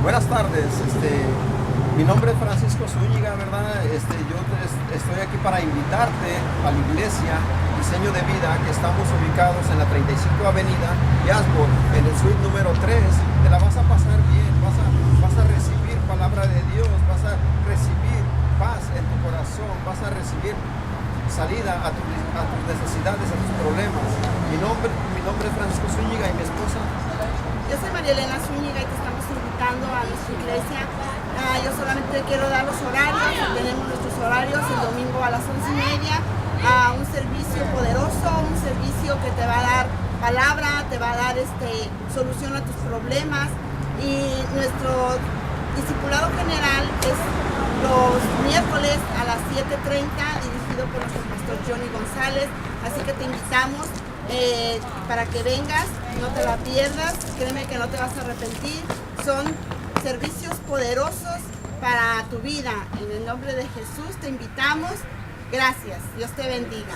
Buenas tardes, mi nombre es Francisco Zúñiga, ¿verdad? Yo estoy aquí para invitarte a la iglesia Diseño de Vida, que estamos ubicados en la 35 Avenida Yasbo, en el suite número 3. Te la vas a pasar bien, vas a recibir palabra de Dios, vas a recibir paz en tu corazón, vas a recibir salida a tus necesidades, a tus problemas. Mi nombre es Francisco Zúñiga y mi esposa. Yo soy María Elena Zúñiga y te estamos invitando a nuestra iglesia. Yo solamente quiero dar los horarios. Tenemos nuestros horarios el domingo a las 11:30, un servicio poderoso, un servicio que te va a dar palabra, te va a dar solución a tus problemas. Y nuestro discipulado general es los miércoles a las 7:30, dirigido por nuestro pastor Johnny González. Así que te invitamos para que vengas, no te la pierdas, créeme que no te vas a arrepentir. Son servicios poderosos para tu vida. En el nombre de Jesús te invitamos. Gracias, Dios te bendiga.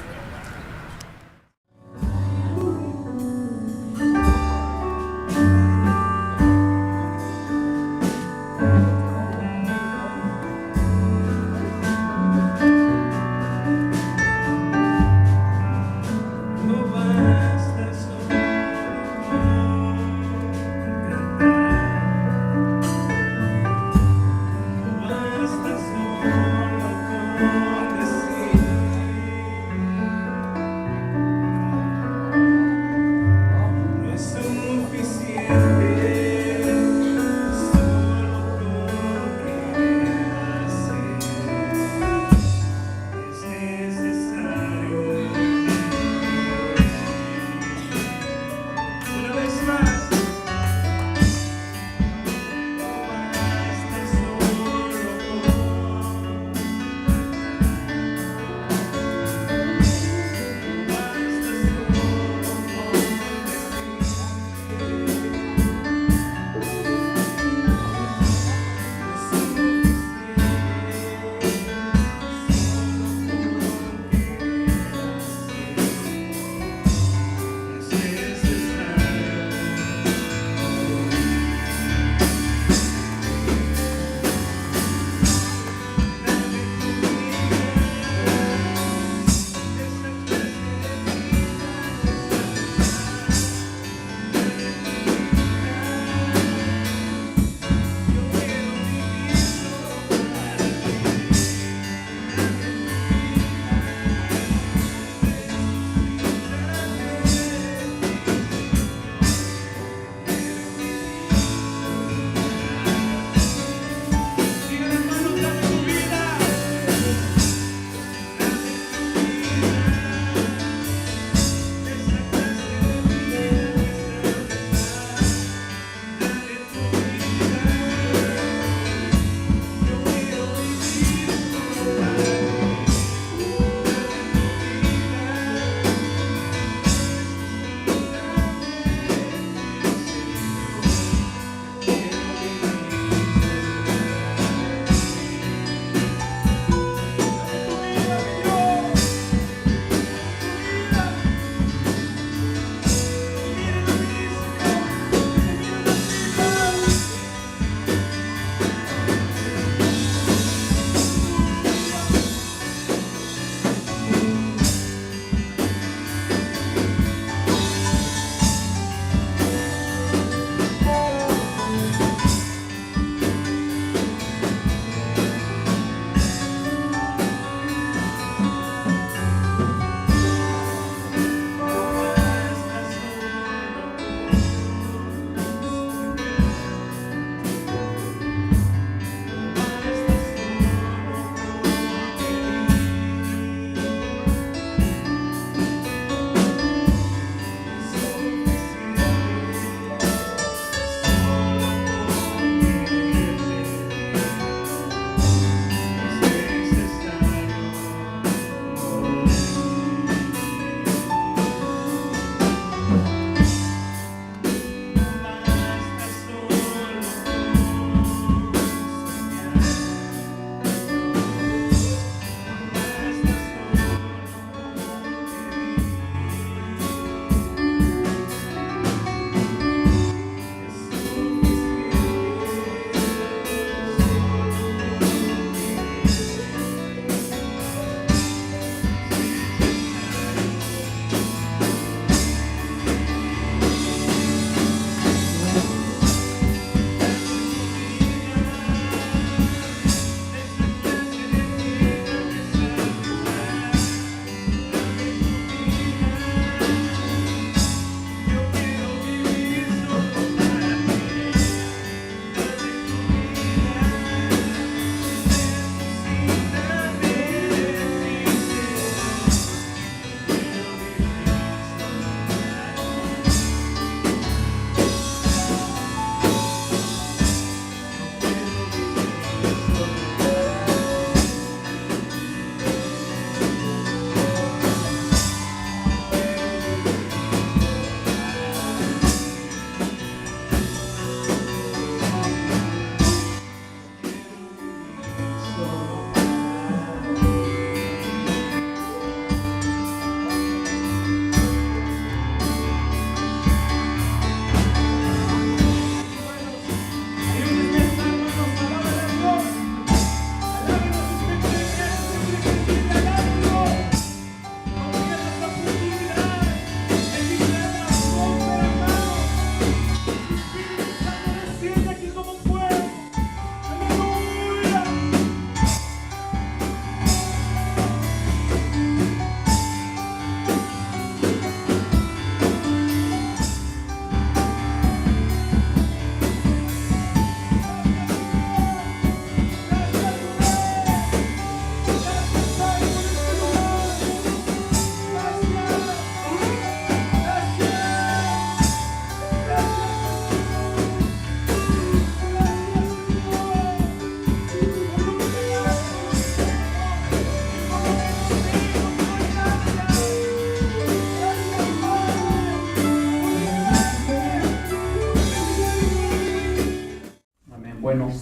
Bueno,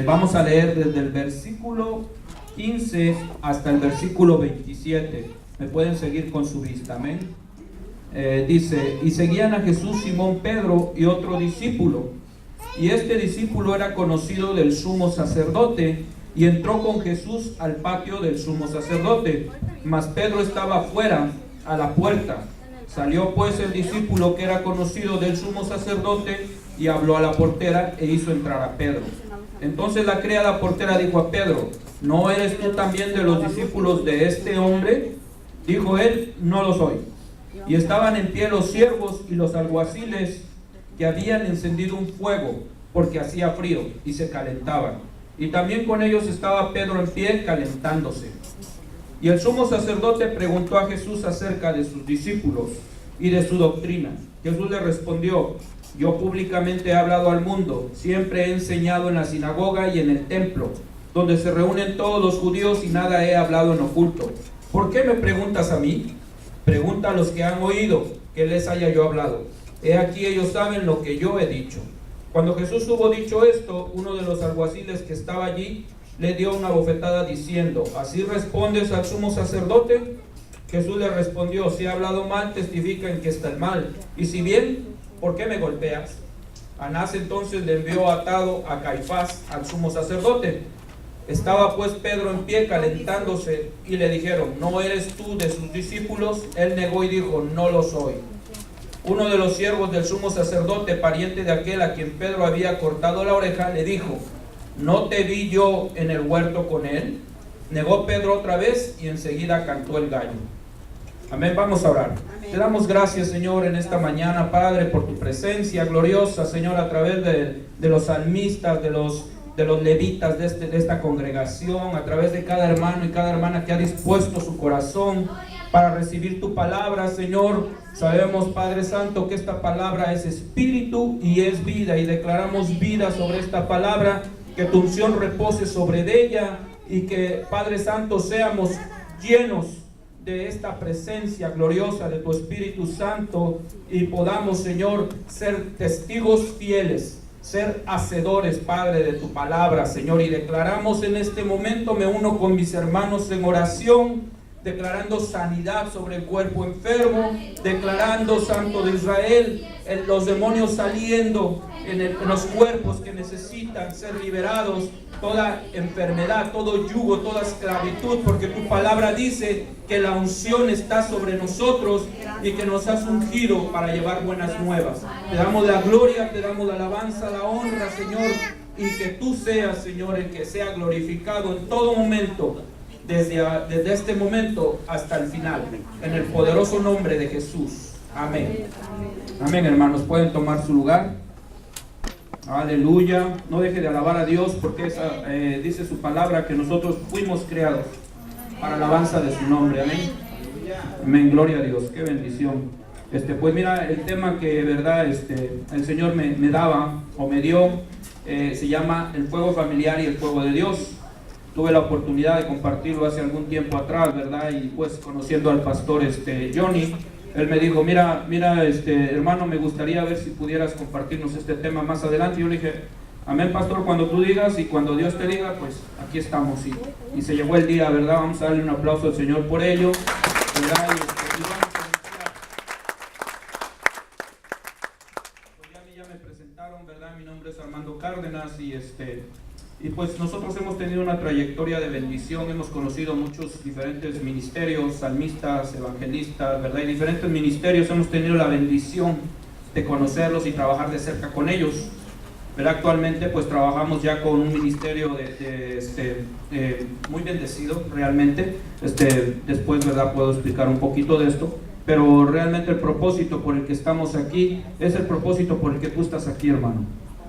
vamos a leer desde el versículo 15 hasta el versículo 27. Me pueden seguir con su vista, amén. Dice: y seguían a Jesús Simón Pedro y otro discípulo, y este discípulo era conocido del sumo sacerdote, y entró con Jesús al patio del sumo sacerdote, mas Pedro estaba afuera a la puerta. Salió pues el discípulo que era conocido del sumo sacerdote y habló a la portera e hizo entrar a Pedro. Entonces la criada portera dijo a Pedro: ¿no eres tú también de los discípulos de este hombre? Dijo él: no lo soy. Y estaban en pie los siervos y los alguaciles, que habían encendido un fuego, porque hacía frío, y se calentaban. Y también con ellos estaba Pedro en pie, calentándose. Y el sumo sacerdote preguntó a Jesús acerca de sus discípulos y de su doctrina. Jesús le respondió: yo públicamente he hablado al mundo, siempre he enseñado en la sinagoga y en el templo, donde se reúnen todos los judíos, y nada he hablado en oculto. ¿Por qué me preguntas a mí? Pregunta a los que han oído, que les haya yo hablado. He aquí, ellos saben lo que yo he dicho. Cuando Jesús hubo dicho esto, uno de los alguaciles que estaba allí le dio una bofetada diciendo: ¿así respondes al sumo sacerdote? Jesús le respondió: si he hablado mal, testifica en que está el mal. Y si bien, ¿por qué me golpeas? Anás entonces le envió atado a Caifás, al sumo sacerdote. Estaba pues Pedro en pie calentándose, y le dijeron: ¿no eres tú de sus discípulos? Él negó y dijo: no lo soy. Uno de los siervos del sumo sacerdote, pariente de aquel a quien Pedro había cortado la oreja, le dijo: ¿no te vi yo en el huerto con él? Negó Pedro otra vez, y enseguida cantó el gallo. Amén. Vamos a orar. Amén. Te damos gracias, Señor, en esta mañana, Padre, por tu presencia gloriosa, Señor, a través de los salmistas, de los levitas de esta congregación, a través de cada hermano y cada hermana que ha dispuesto su corazón para recibir tu palabra, Señor. Sabemos, Padre Santo, que esta palabra es espíritu y es vida, y declaramos vida sobre esta palabra, que tu unción repose sobre ella, y que, Padre Santo, seamos llenos de esta presencia gloriosa de tu Espíritu Santo, y podamos, Señor, ser testigos fieles, ser hacedores, Padre, de tu palabra, Señor. Y declaramos en este momento, me uno con mis hermanos en oración, declarando sanidad sobre el cuerpo enfermo, declarando, Santo de Israel, los demonios saliendo en los cuerpos que necesitan ser liberados, toda enfermedad, todo yugo, toda esclavitud, porque tu palabra dice que la unción está sobre nosotros y que nos has ungido para llevar buenas nuevas. Te damos la gloria, te damos la alabanza, la honra, Señor, y que tú seas, Señor, el que sea glorificado en todo momento, desde este momento hasta el final, en el poderoso nombre de Jesús. Amén. Amén, hermanos. Pueden tomar su lugar. Aleluya. No deje de alabar a Dios, porque dice su palabra que nosotros fuimos creados para alabanza de su nombre. Amén. Amén. Gloria a Dios. Qué bendición. Pues mira, el tema que, verdad, el Señor me daba o me dio, se llama el fuego familiar y el fuego de Dios. Tuve la oportunidad de compartirlo hace algún tiempo atrás, ¿verdad? Y pues conociendo al pastor Johnny, él me dijo: mira, hermano, me gustaría ver si pudieras compartirnos este tema más adelante. Y yo le dije: amén, pastor, cuando tú digas y cuando Dios te diga, pues aquí estamos. Y se llegó el día, ¿verdad? Vamos a darle un aplauso al Señor por ello, ¿verdad? Y vamos a iniciar. Pues ya me presentaron, ¿verdad? Mi nombre es Armando Cárdenas, y pues nosotros hemos tenido una trayectoria de bendición. Hemos conocido muchos diferentes ministerios, salmistas, evangelistas, ¿verdad? Y diferentes ministerios hemos tenido la bendición de conocerlos y trabajar de cerca con ellos, ¿verdad? Actualmente pues trabajamos ya con un ministerio muy bendecido realmente. Después, ¿verdad?, puedo explicar un poquito de esto, pero realmente el propósito por el que estamos aquí es el propósito por el que tú estás aquí, hermano.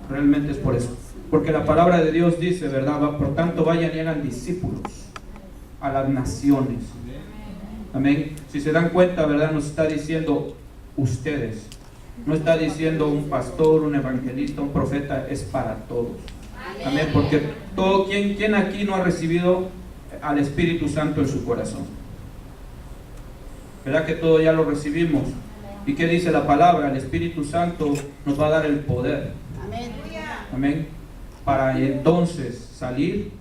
Realmente es por eso. Porque la palabra de Dios dice, ¿verdad? Por tanto, vayan y hagan discípulos a las naciones. Amén. Si se dan cuenta, ¿verdad? Nos está diciendo ustedes. No está diciendo un pastor, un evangelista, un profeta. Es para todos. Amén. Porque ¿quién aquí no ha recibido al Espíritu Santo en su corazón? ¿Verdad que todos ya lo recibimos? ¿Y qué dice la palabra? El Espíritu Santo nos va a dar el poder. Amén. Amén. para entonces salir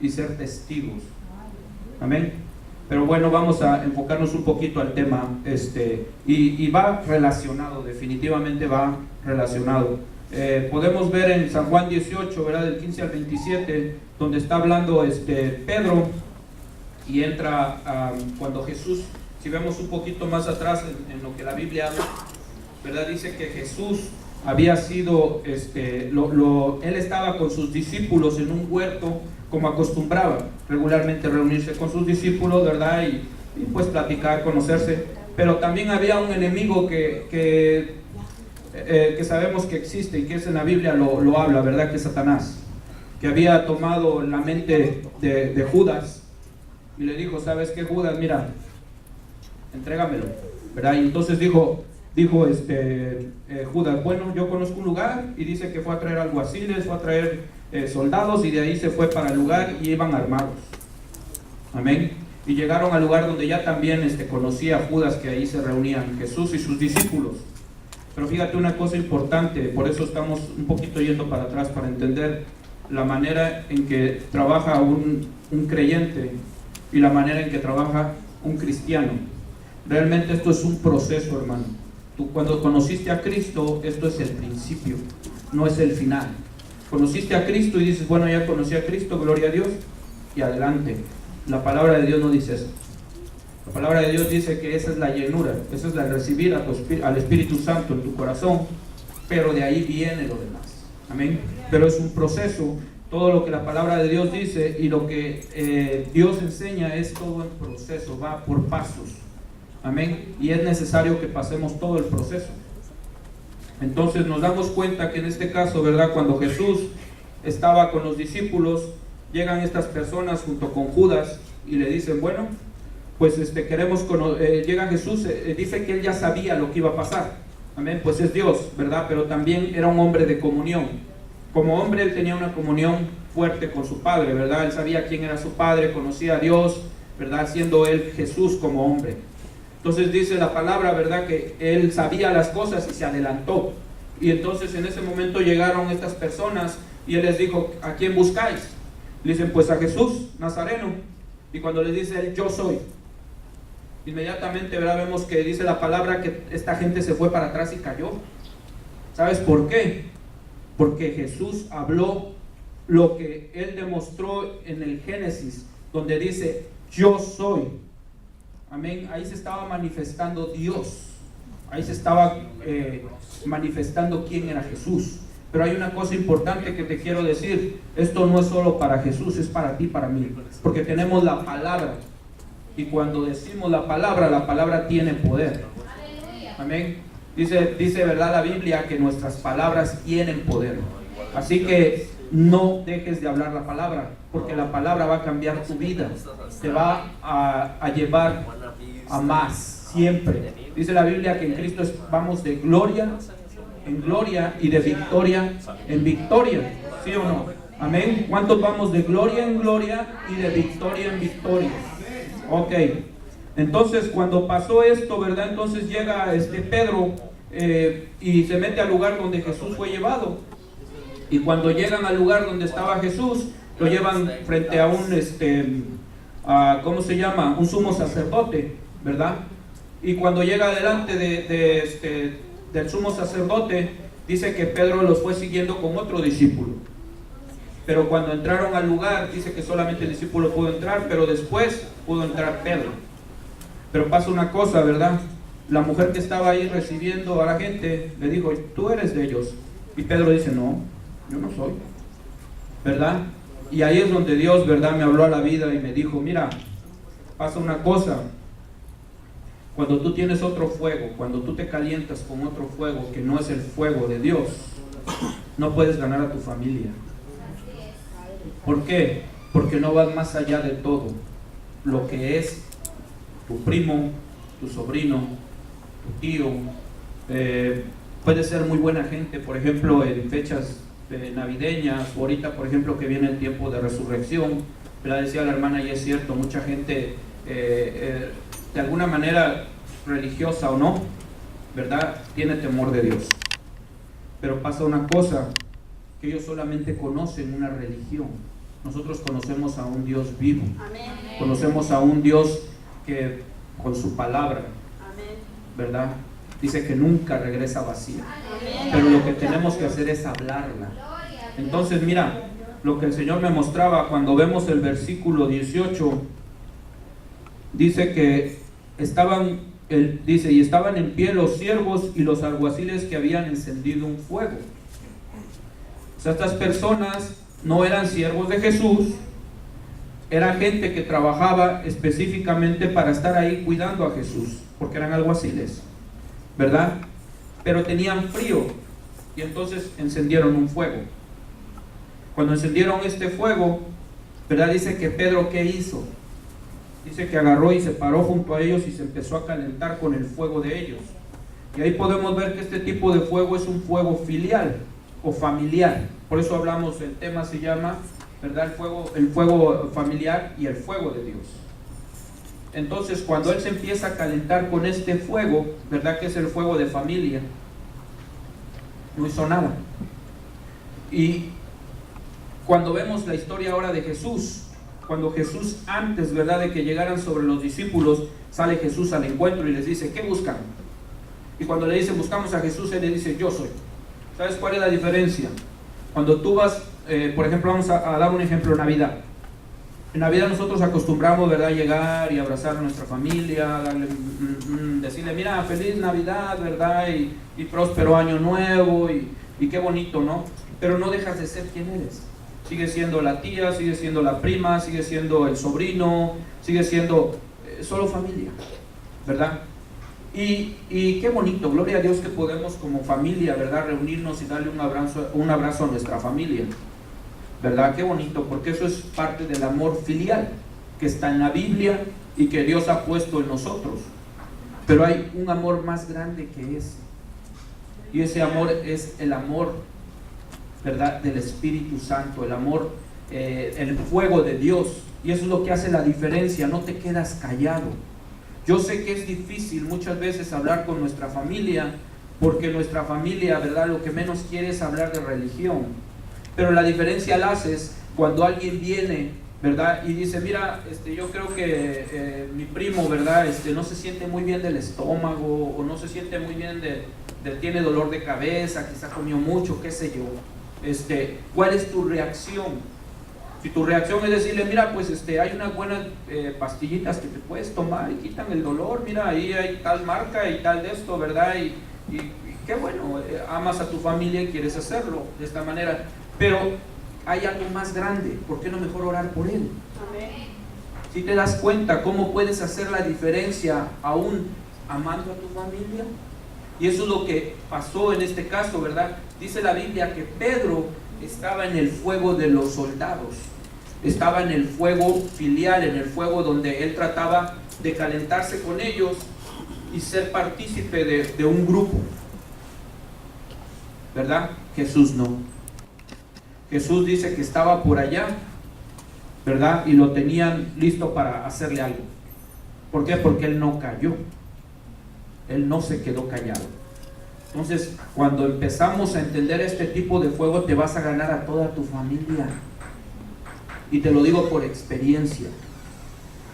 y ser testigos. Amén. Pero bueno, vamos a enfocarnos un poquito al tema, y va relacionado, definitivamente va relacionado. Podemos ver en San Juan 18, ¿verdad? Del 15 al 27, donde está hablando Pedro, y entra cuando Jesús, si vemos un poquito más atrás en lo que la Biblia habla, ¿verdad? Dice que Jesús había sido, él estaba con sus discípulos en un huerto, como acostumbraba regularmente reunirse con sus discípulos, ¿verdad? Y pues platicar, conocerse. Pero también había un enemigo que sabemos que existe y que es en la Biblia lo habla, ¿verdad? Que es Satanás, que había tomado la mente de Judas y le dijo, ¿sabes qué, Judas? Mira, entrégamelo, ¿verdad? Y entonces dijo Judas, bueno, yo conozco un lugar, y dice que fue a traer alguaciles, fue a traer soldados, y de ahí se fue para el lugar y iban armados. Amén. Y llegaron al lugar donde ya también conocía a Judas, que ahí se reunían Jesús y sus discípulos. Pero fíjate una cosa importante, por eso estamos un poquito yendo para atrás, para entender la manera en que trabaja un creyente y la manera en que trabaja un cristiano. Realmente esto es un proceso, hermano. Tú cuando conociste a Cristo, esto es el principio, no es el final. Conociste a Cristo y dices, bueno, ya conocí a Cristo, gloria a Dios, y adelante. La palabra de Dios no dice eso. La palabra de Dios dice que esa es la llenura, esa es la recibir al Espíritu Santo en tu corazón, pero de ahí viene lo demás. Amén. Pero es un proceso. Todo lo que la palabra de Dios dice y lo que Dios enseña es todo en proceso, va por pasos. Amén. Y es necesario que pasemos todo el proceso. Entonces nos damos cuenta que en este caso, ¿verdad? Cuando Jesús estaba con los discípulos, llegan estas personas junto con Judas y le dicen, bueno, pues llega Jesús, dice que él ya sabía lo que iba a pasar. Amén. Pues es Dios, ¿verdad? Pero también era un hombre de comunión. Como hombre él tenía una comunión fuerte con su Padre, ¿verdad? Él sabía quién era su Padre, conocía a Dios, ¿verdad? Siendo él Jesús como hombre. Entonces dice la palabra, ¿verdad? Que él sabía las cosas y se adelantó. Y entonces en ese momento llegaron estas personas y él les dijo, ¿a quién buscáis? Le dicen, pues a Jesús Nazareno. Y cuando les dice él, yo soy, inmediatamente, ¿verdad? Vemos que dice la palabra que esta gente se fue para atrás y cayó. ¿Sabes por qué? Porque Jesús habló lo que él demostró en el Génesis, donde dice, yo soy. Amén. Ahí se estaba manifestando Dios. Ahí se estaba manifestando quién era Jesús. Pero hay una cosa importante que te quiero decir. Esto no es solo para Jesús, es para ti, para mí. Porque tenemos la palabra. Y cuando decimos la palabra tiene poder. Amén. Dice verdad la Biblia que nuestras palabras tienen poder. Así que no dejes de hablar la palabra, porque la palabra va a cambiar tu vida. Te va a llevar a más, siempre. Dice la Biblia que en Cristo vamos de gloria en gloria y de victoria en victoria. ¿Sí o no? Amén. ¿Cuántos vamos de gloria en gloria y de victoria en victoria? Ok. Entonces cuando pasó esto, ¿verdad? Entonces llega Pedro y se mete al lugar donde Jesús fue llevado. Y cuando llegan al lugar donde estaba Jesús, lo llevan frente a ¿cómo se llama? Un sumo sacerdote, ¿verdad? Y cuando llega delante del sumo sacerdote, dice que Pedro los fue siguiendo con otro discípulo. Pero cuando entraron al lugar, dice que solamente el discípulo pudo entrar, pero después pudo entrar Pedro. Pero pasa una cosa, ¿verdad? La mujer que estaba ahí recibiendo a la gente le dijo, tú eres de ellos. Y Pedro dice, no, yo no soy, ¿verdad? Y ahí es donde Dios, ¿verdad?, me habló a la vida y me dijo, mira, pasa una cosa. Cuando tú tienes otro fuego, cuando tú te calientas con otro fuego que no es el fuego de Dios, no puedes ganar a tu familia. ¿Por qué? Porque no vas más allá de todo lo que es tu primo, tu sobrino, tu tío. Puede ser muy buena gente, por ejemplo, en fechas navideñas, o ahorita, por ejemplo, que viene el tiempo de resurrección. ¿Verdad? Decía la hermana, y es cierto, mucha gente de alguna manera, religiosa o no, ¿verdad?, tiene temor de Dios. Pero pasa una cosa, que ellos solamente conocen una religión. Nosotros conocemos a un Dios vivo. Amén. Conocemos a un Dios que con su palabra, Amén. ¿verdad?, dice que nunca regresa vacía. Amén. Pero lo que tenemos que hacer es hablarla. Entonces mira, lo que el Señor me mostraba cuando vemos el versículo 18, dice que estaban en pie los siervos y los alguaciles que habían encendido un fuego. O sea, estas personas no eran siervos de Jesús, era gente que trabajaba específicamente para estar ahí cuidando a Jesús, porque eran alguaciles, ¿verdad? Pero tenían frío y entonces encendieron un fuego. Cuando encendieron este fuego, ¿verdad?, dice que Pedro, ¿qué hizo? Dice que agarró y se paró junto a ellos y se empezó a calentar con el fuego de ellos. Y ahí podemos ver que este tipo de fuego es un fuego filial o familiar. Por eso hablamos, el tema se llama, ¿verdad?, el fuego familiar y el fuego de Dios. Entonces, cuando él se empieza a calentar con este fuego, ¿verdad?, que es el fuego de familia, no hizo nada. Y cuando vemos la historia ahora de Jesús, cuando Jesús, antes, ¿verdad?, de que llegaran sobre los discípulos, sale Jesús al encuentro y les dice, ¿qué buscan? Y cuando le dicen, buscamos a Jesús, él le dice, yo soy. ¿Sabes cuál es la diferencia? Cuando tú vas, por ejemplo, vamos a dar un ejemplo, Navidad. En Navidad nosotros acostumbramos, ¿verdad?, llegar y abrazar a nuestra familia, darle, decirle, mira, feliz Navidad, ¿verdad?, y próspero año nuevo, y qué bonito, ¿no? Pero no dejas de ser quien eres. Sigue siendo la tía, sigue siendo la prima, sigue siendo el sobrino, sigue siendo solo familia, ¿verdad? Y qué bonito, gloria a Dios que podemos como familia, ¿verdad?, reunirnos y darle un abrazo a nuestra familia, ¿verdad? Qué bonito, porque eso es parte del amor filial que está en la Biblia y que Dios ha puesto en nosotros. Pero hay un amor más grande que ese, y ese amor es el amor, ¿verdad?, del Espíritu Santo, el amor, el fuego de Dios. Y eso es lo que hace la diferencia, no te quedas callado. Yo sé que es difícil muchas veces hablar con nuestra familia, porque nuestra familia, ¿verdad?, lo que menos quiere es hablar de religión. Pero la diferencia la haces cuando alguien viene, ¿verdad?, y dice, mira, yo creo que mi primo, ¿verdad?, no se siente muy bien del estómago, o no se siente muy bien tiene dolor de cabeza, quizá comió mucho, qué sé yo. ¿Cuál es tu reacción? Si tu reacción es decirle, mira, pues hay unas buenas pastillitas que te puedes tomar y quitan el dolor, mira, ahí hay tal marca y tal de esto, ¿verdad? Y qué bueno, amas a tu familia y quieres hacerlo de esta manera, pero hay algo más grande. ¿Por qué no mejor orar por él? Amén. Si te das cuenta cómo puedes hacer la diferencia aún amando a tu familia. Y eso es lo que pasó en este caso, ¿verdad? Dice la Biblia que Pedro estaba en el fuego de los soldados, estaba en el fuego filial, en el fuego donde él trataba de calentarse con ellos y ser partícipe de un grupo, ¿verdad? Jesús no. Jesús dice que estaba por allá, ¿verdad?, y lo tenían listo para hacerle algo. ¿Por qué? Porque él no cayó. Él no se quedó callado. Entonces, cuando empezamos a entender este tipo de fuego, te vas a ganar a toda tu familia. Y te lo digo por experiencia.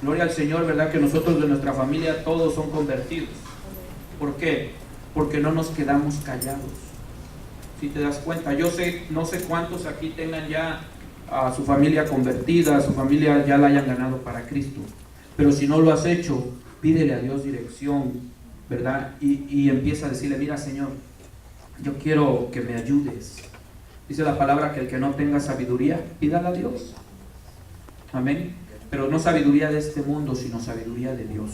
Gloria al Señor, ¿verdad?, que nosotros de nuestra familia todos son convertidos. ¿Por qué? Porque no nos quedamos callados. Si te das cuenta, yo sé, no sé cuántos aquí tengan ya a su familia convertida, a su familia ya la hayan ganado para Cristo. Pero si no lo has hecho, pídele a Dios dirección, ¿verdad? Y empieza a decirle, mira, Señor, yo quiero que me ayudes. Dice la palabra que el que no tenga sabiduría, pídala a Dios. Amén. Pero no sabiduría de este mundo, sino sabiduría de Dios.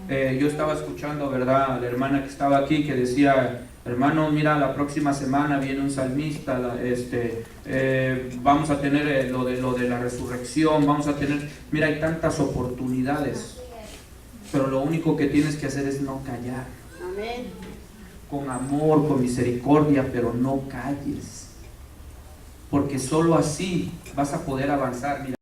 Yo estaba escuchando, ¿verdad?, a la hermana que estaba aquí, que decía, hermano, mira, la próxima semana viene un salmista, vamos a tener lo de la resurrección, vamos a tener, mira, hay tantas oportunidades. Pero lo único que tienes que hacer es no callar. Amén. Con amor, con misericordia, pero no calles. Porque solo así vas a poder avanzar. Mira,